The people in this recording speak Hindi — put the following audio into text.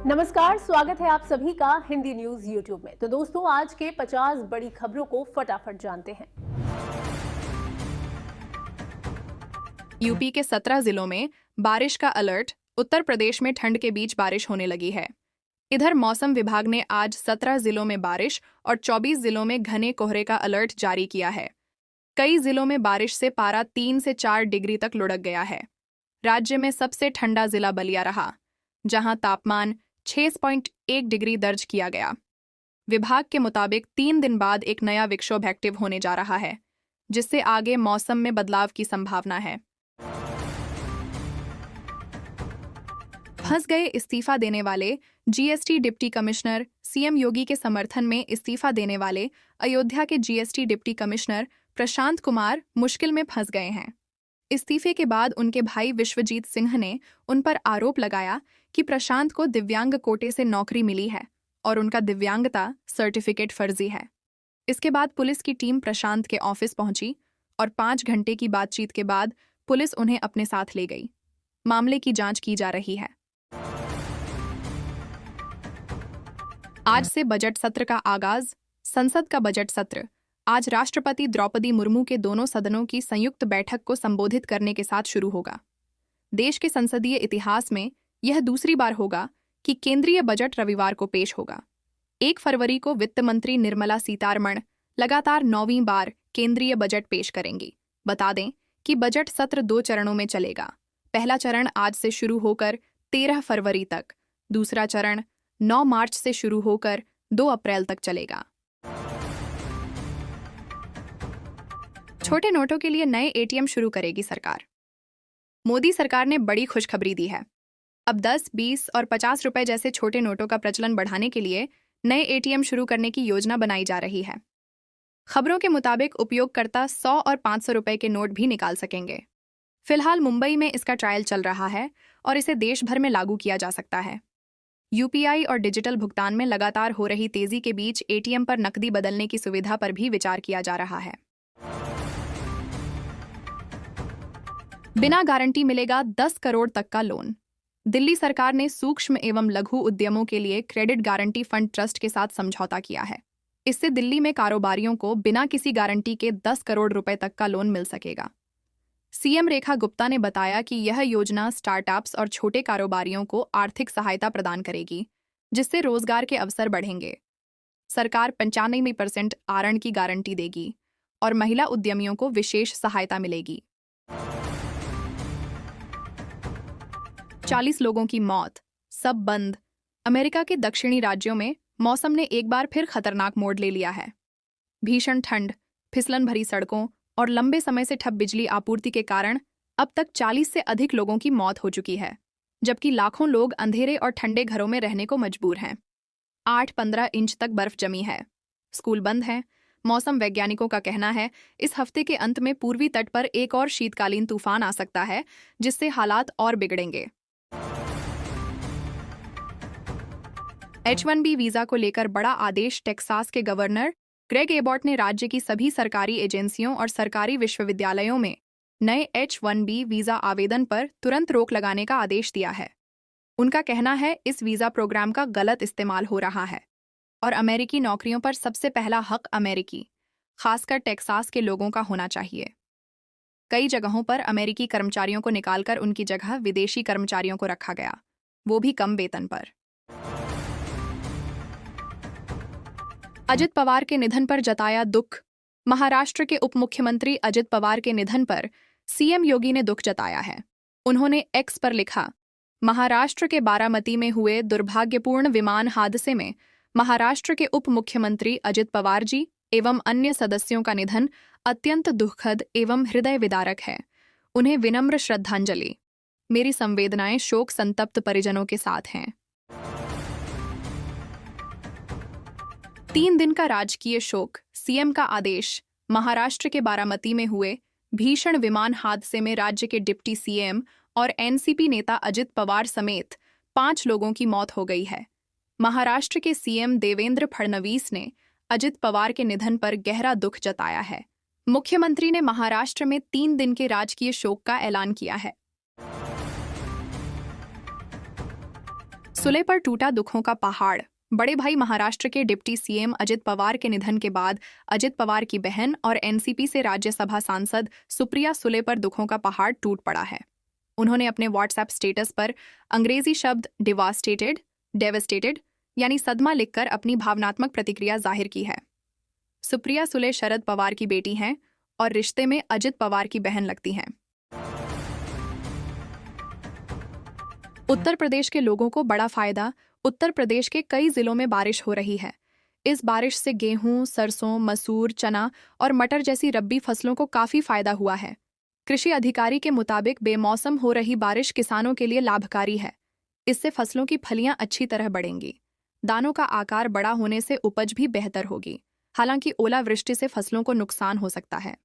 नमस्कार, स्वागत है आप सभी का हिंदी न्यूज यूट्यूब में। तो दोस्तों, आज के 50 बड़ी खबरों को फटाफट जानते हैं। यूपी के 17 जिलों में बारिश का अलर्ट। उत्तर प्रदेश में ठंड के बीच बारिश होने लगी है। इधर मौसम विभाग ने आज 17 जिलों में बारिश और 24 जिलों में घने कोहरे का अलर्ट जारी किया है। कई जिलों में बारिश से पारा 3 से 4 डिग्री तक लुढ़क गया है। राज्य में सबसे ठंडा जिला बलिया रहा, जहां तापमान 6.1 डिग्री दर्ज किया गया। विभाग के मुताबिक 3 दिन बाद एक नया विक्षोभ एक्टिव होने जा रहा है, जिससे आगे मौसम में बदलाव की संभावना है। फंस गए इस्तीफा देने वाले। जीएसटी डिप्टी कमिश्नर सीएम योगी के समर्थन में इस्तीफा देने वाले अयोध्या के GST deputy commissioner Prashant Kumar मुश्किल में फंस गए हैं। इस्तीफे के बाद उनके भाई विश्वजीत सिंह ने उन पर आरोप लगाया कि प्रशांत को दिव्यांग कोटे से नौकरी मिली है और उनका दिव्यांगता सर्टिफिकेट फर्जी है। इसके बाद पुलिस की टीम प्रशांत के ऑफिस पहुंची और 5 घंटे की बातचीत के बाद पुलिस उन्हें अपने साथ ले गई। मामले की जांच की जा रही है। आज से बजट सत्र का आगाज। संसद का बजट सत्र आज राष्ट्रपति द्रौपदी मुर्मू के दोनों सदनों की संयुक्त बैठक को संबोधित करने के साथ शुरू होगा। देश के संसदीय इतिहास में यह दूसरी बार होगा कि केंद्रीय बजट रविवार को पेश होगा। 1 फरवरी को वित्त मंत्री निर्मला सीतारमण लगातार 9वीं बार केंद्रीय बजट पेश करेंगी। बता दें कि बजट सत्र 2 चरणों में चलेगा। पहला चरण आज से शुरू होकर 13 फरवरी तक, दूसरा चरण 9 मार्च से शुरू होकर 2 अप्रैल तक चलेगा। छोटे नोटों के लिए नए एटीएम शुरू करेगी सरकार। मोदी सरकार ने बड़ी खुशखबरी दी है। अब 10, 20 और 50 रुपए जैसे छोटे नोटों का प्रचलन बढ़ाने के लिए नए एटीएम शुरू करने की योजना बनाई जा रही है। खबरों के मुताबिक उपयोगकर्ता 100 और 500 रुपए के नोट भी निकाल सकेंगे। फिलहाल मुंबई में इसका ट्रायल चल रहा है और इसे देश भर में लागू किया जा सकता है। यूपीआई और डिजिटल भुगतान में लगातार हो रही तेजी के बीच एटीएम पर नकदी बदलने की सुविधा पर भी विचार किया जा रहा है। बिना गारंटी मिलेगा 10 करोड़ तक का लोन। दिल्ली सरकार ने सूक्ष्म एवं लघु उद्यमों के लिए क्रेडिट गारंटी फंड ट्रस्ट के साथ समझौता किया है। इससे दिल्ली में कारोबारियों को बिना किसी गारंटी के 10 करोड़ रुपए तक का लोन मिल सकेगा। सीएम रेखा गुप्ता ने बताया कि यह योजना स्टार्टअप्स और छोटे कारोबारियों को आर्थिक सहायता प्रदान करेगी, जिससे रोजगार के अवसर बढ़ेंगे। सरकार 95% आरण की गारंटी देगी और महिला उद्यमियों को विशेष सहायता मिलेगी। 40 लोगों की मौत, सब बंद। अमेरिका के दक्षिणी राज्यों में मौसम ने एक बार फिर खतरनाक मोड़ ले लिया है। भीषण ठंड, फिसलन भरी सड़कों और लंबे समय से ठप बिजली आपूर्ति के कारण अब तक 40 से अधिक लोगों की मौत हो चुकी है, जबकि लाखों लोग अंधेरे और ठंडे घरों में रहने को मजबूर हैं। 8-15 इंच तक बर्फ जमी है। स्कूल बंद हैं। मौसम वैज्ञानिकों का कहना है इस हफ्ते के अंत में पूर्वी तट पर एक और शीतकालीन तूफान आ सकता है, जिससे हालात और बिगड़ेंगे। H-1B वीजा को लेकर बड़ा आदेश। टेक्सास के गवर्नर ग्रेग एबॉट ने राज्य की सभी सरकारी एजेंसियों और सरकारी विश्वविद्यालयों में नए H-1B वीजा आवेदन पर तुरंत रोक लगाने का आदेश दिया है। उनका कहना है इस वीजा प्रोग्राम का गलत इस्तेमाल हो रहा है और अमेरिकी नौकरियों पर सबसे पहला हक अमेरिकी, खासकर टेक्सास के लोगों का होना चाहिए। कई जगहों पर अमेरिकी कर्मचारियों को निकालकर उनकी जगह विदेशी कर्मचारियों को रखा गया, वो भी कम वेतन पर। अजित पवार के निधन पर जताया दुख। महाराष्ट्र के उप मुख्यमंत्री अजित पवार के निधन पर सीएम योगी ने दुख जताया है। उन्होंने एक्स पर लिखा, महाराष्ट्र के बारामती में हुए दुर्भाग्यपूर्ण विमान हादसे में महाराष्ट्र के उप मुख्यमंत्री अजित पवार जी एवं अन्य सदस्यों का निधन अत्यंत दुखद एवं हृदय विदारक है। उन्हें विनम्र श्रद्धांजलि। मेरी संवेदनाएं शोक संतप्त परिजनों के साथ हैं। 3 दिन का राजकीय शोक। सीएम का आदेश। महाराष्ट्र के बारामती में हुए भीषण विमान हादसे में राज्य के डिप्टी सीएम और एनसीपी नेता अजित पवार समेत 5 लोगों की मौत हो गई है। महाराष्ट्र के सीएम देवेंद्र फडणवीस ने अजित पवार के निधन पर गहरा दुख जताया है। मुख्यमंत्री ने महाराष्ट्र में 3 दिन के राजकीय शोक का ऐलान किया है। सुले पर टूटा दुखों का पहाड़। बड़े भाई महाराष्ट्र के डिप्टी सीएम अजित पवार के निधन के बाद अजित पवार की बहन और एनसीपी से राज्यसभा सांसद सुप्रिया सुले पर दुखों का पहाड़ टूट पड़ा है। उन्होंने अपने व्हाट्सएप स्टेटस पर अंग्रेजी शब्द डेवास्टेटेड यानी सदमा लिखकर अपनी भावनात्मक प्रतिक्रिया जाहिर की है। सुप्रिया सुले शरद पवार की बेटी हैं और रिश्ते में अजित पवार की बहन लगती हैं। उत्तर प्रदेश के लोगों को बड़ा फायदा। उत्तर प्रदेश के कई जिलों में बारिश हो रही है। इस बारिश से गेहूं, सरसों, मसूर, चना और मटर जैसी रब्बी फसलों को काफी फायदा हुआ है। कृषि अधिकारी के मुताबिक बेमौसम हो रही बारिश किसानों के लिए लाभकारी है। इससे फसलों की फलियां अच्छी तरह बढ़ेंगी। दानों का आकार बड़ा होने से उपज भी बेहतर होगी। हालांकि ओलावृष्टि से फसलों को नुकसान हो सकता है।